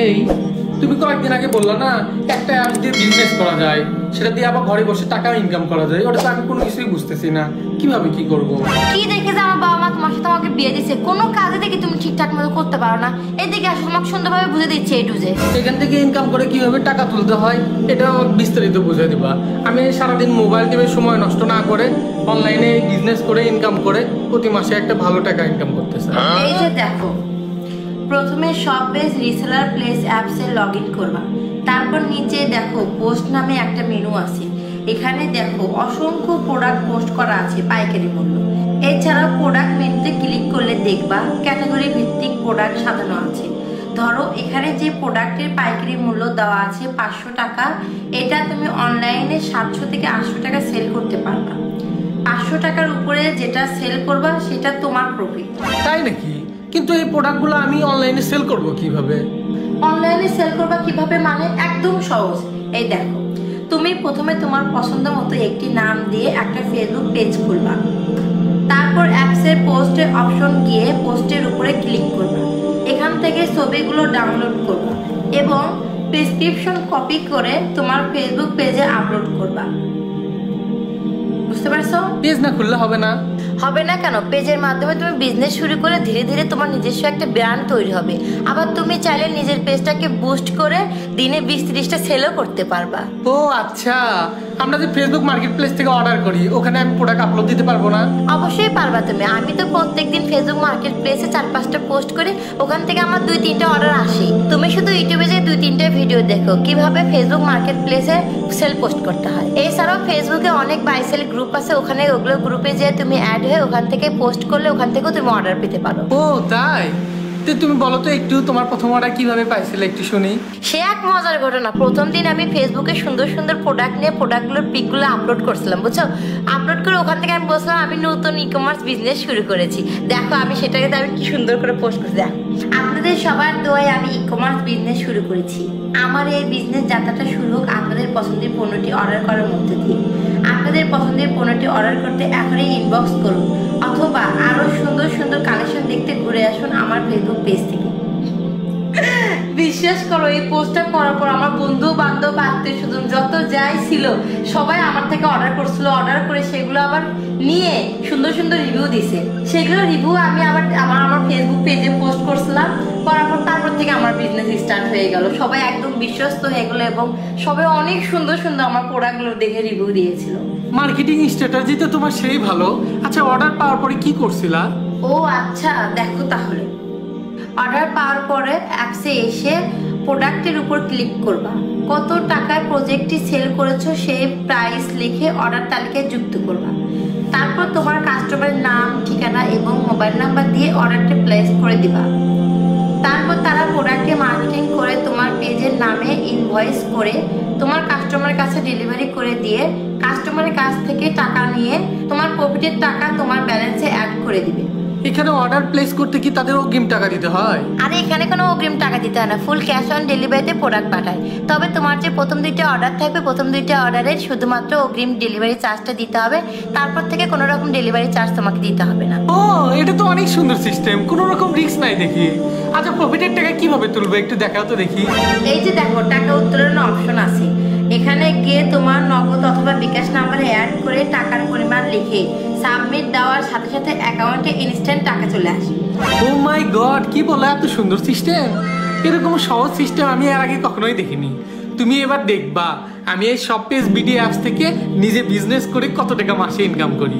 এই তুমি কয়েকদিন আগে বললা না একটা অ্যাপ দিয়ে বিজনেস করা যায়, সেটা দিয়ে আবার ঘরে বসে টাকা ইনকাম করা যায়। ওটা তো আমি কোনো কিছুই বুঝতেছি না, কিভাবে কি করব। কি দেখে যে আমার বাবা মা তোমার সাথে আমাকে বিয়ে দিছে, কোনো কাজে দেখি তুমি ঠিকঠাক মতো করতে পারো না। এদিকে আসলে তোমাকে সুন্দরভাবে বুঝে দিচ্ছে এই টুজে এখান থেকে ইনকাম করে কিভাবে টাকা তুলতে হয় এটা আমাকে বিস্তারিত বুঝিয়ে দিবা। আমি সারাদিন মোবাইল টিপে সময় নষ্ট না করে অনলাইনে বিজনেস করে ইনকাম করে প্রতি মাসে একটা ভালো টাকা ইনকাম করতে চাই। এই যে দেখো, প্রথমে শপ বেস রিসেলার প্লেস অ্যাপসে লগ ইন করবা। তারপর নিচে দেখো পোস্ট নামে একটা মেনু আছে। এখানে দেখো অসংখ্য প্রোডাক্ট পোস্ট করা আছে পাইকারি মূল্য। এছাড়াও প্রোডাক্ট মেনুতে ক্লিক করলে দেখবা ক্যাটাগরি ভিত্তিক প্রোডাক্ট সাজানো আছে। ধরো এখানে যে প্রোডাক্টের পাইকারি মূল্য দেওয়া আছে 500 টাকা, এটা তুমি অনলাইনে 700 থেকে 800 টাকা সেল করতে পারবা। 500 টাকার উপরে যেটা সেল করবা সেটা তোমার প্রফিট। তাই নাকি? কিন্তু এই প্রোডাক্টগুলো আমি অনলাইনে সেল করব কিভাবে? অনলাইনে সেল করবা কিভাবে মানে একদম সহজ। এই দেখো, তুমি প্রথমে তোমার পছন্দ মতো একটি নাম দিয়ে একটা ফেসবুক পেজ খুলবা। তারপর অ্যাপসের পোস্টের অপশন গিয়ে পোস্টের উপরে ক্লিক করবা। এখান থেকে ছবিগুলো ডাউনলোড করবা এবং প্রেসক্রিপশন কপি করে তোমার ফেসবুক পেজে আপলোড করবা। বুঝতে পারছো? পেজ না খুললে হবে না? হবে না কেন? পেজের মাধ্যমে তুমি বিজনেস শুরু করে ধীরে ধীরে তোমার নিজস্ব একটা ব্র্যান্ড তৈরি হবে। আবার তুমি চাইলে নিজের পেজটাকে বুস্ট করে দিনে 20-30টা সেলও করতে পারবা। ও আচ্ছা, আমরা যে ফেসবুক মার্কেট প্লেস থেকে অর্ডার করি ওখানে আমি প্রোডাক্ট আপলোড দিতে পারবো না? অবশ্যই পারবা তুমি। আমি তো প্রত্যেকদিন ফেসবুক মার্কেট প্লেসে 4-5টা পোস্ট করি, ওখান থেকে আমার 2-3টা অর্ডার আসে। তুমি শুধু ইউটিউবে যে 2-3টা ভিডিও দেখো কিভাবে ফেসবুক মার্কেট প্লেসে সেল পোস্ট করতে হয়। এছাড়াও ফেসবুকে অনেক বাই সেল গ্রুপ আছে, ওখানে ওগুলো গ্রুপে যে তুমি অ্যাড হয়ে ওখান থেকে পোস্ট করলে ওখান থেকেও তুমি অর্ডার পেতে পারো। ও তাই? তুমি বলো তো একটু তোমার প্রথম অর্ডার কিভাবে পাইছিলে একটু শুনি। সে এক মজার ঘটনা। প্রথম দিন আমি ফেসবুকে সুন্দর সুন্দর প্রোডাক্ট নিয়ে প্রোডাক্টগুলোর পিকগুলো আপলোড করছিলাম, বুঝছো? আপলোড করে ওখান থেকে আমি বলছিলাম আমি নতুন ই কমার্স বিজনেস শুরু করেছি, দেখো আমি সেটাকে আমি কি সুন্দর করে পোস্ট করছি। দেখো, আপনাদের সবার দোয়ায় আমি ই কমার্স বিজনেস শুরু করেছি। আমার এই বিজনেস যাত্রাটা শুরু হোক আপনাদের পছন্দের পণ্যটি অর্ডার করার মধ্যে দিয়ে। আপনাদের পছন্দের পণ্যটি অর্ডার করতে এখনই ইনবক্স করুন, অথবা আরো সুন্দর সুন্দর কালেকশন দেখতে ঘুরে আসুন আমার ফেসবুক পেজ থেকে। বিশ্বাস করো, এই পোস্টটা করার পর আমার বন্ধু বান্ধব আত্মীয় স্বজন যত যাই ছিল সবাই আমার থেকে অর্ডার করছিল। অর্ডার করে সেগুলো আবার নিয়ে সুন্দর সুন্দর রিভিউ দিছে। সেগুলো রিভিউ আমি আবার আমার ফেসবুক পেজে পোস্ট করছিলাম। করার পর তারপর থেকে আমার বিজনেস স্টার্ট হয়ে গেল। সবাই একদম বিশ্বস্ত হয়ে গেলো এবং সবাই অনেক সুন্দর সুন্দর আমার প্রোডাক্টগুলো দেখে রিভিউ দিয়েছিল। মার্কেটিং স্ট্র্যাটেজি তো তোমার সেই ভালো। আচ্ছা, অর্ডার পাওয়ার পরে কি করছিলা? ও আচ্ছা, দেখো তাহলে অর্ডার পাওয়ার পরে অ্যাপসে এসে প্রোডাক্টের উপর ক্লিক করবা। কত টাকার প্রজেক্টটি সেল করেছো সেই প্রাইস লিখে অর্ডার তালিকায় যুক্ত করবা। তারপর তোমার কাস্টমারের নাম, ঠিকানা এবং মোবাইল নাম্বার দিয়ে অর্ডারটি প্লেস করে দিবা। তারপর তারা প্রোডাক্টে মার্কেটিং করে তোমার পেজের নামে ইনভয়েস করে তোমার কাস্টমারের কাছে ডেলিভারি করে দিয়ে কাস্টমারের কাছ থেকে টাকা নিয়ে তোমার প্রফিটের টাকা তোমার ব্যালেন্সে অ্যাড করে দিবে। এখানে অর্ডার প্লেস করতে কি তাদের অগ্রিম টাকা দিতে হয়? আরে এখানে কোনো অগ্রিম টাকা দিতে হয় না, ফুল ক্যাশ অন ডেলিভারিতে প্রোডাক্ট পাঠায়। তবে তোমার যে প্রথম 2টা অর্ডার থাকবে, প্রথম 2টা অর্ডারে শুধুমাত্র অগ্রিম ডেলিভারি চার্জটা দিতে হবে। তারপর থেকে কোনো রকম ডেলিভারি চার্জ তোমাকে দিতে হবে না। ও, এটা তো অনেক সুন্দর সিস্টেম, কোনো রকম রিস্ক নাই দেখি। আচ্ছা, প্রফিটের টাকা কিভাবে তুলবে একটু দেখাও তো দেখি। এই যে দেখো, টাকা উত্তোলনের অপশন আছে। এখানে গিয়ে তোমার নগদ অথবা বিকাশ নাম্বারে অ্যাড করে টাকার পরিমাণ লিখে সাবমিট দেওয়ার সাথে সাথে অ্যাকাউন্টে ইনস্ট্যান্ট টাকা চলে আসে। ও মাই গড, কি বলে এত সুন্দর সিস্টেম! এরকম সহজ সিস্টেম আমি এর আগে কখনোই দেখিনি। তুমি এবার দেখবা আমি এই শপ পেজ বিডি অ্যাপস থেকে নিজে বিজনেস করে কত টাকা মাসে ইনকাম করি।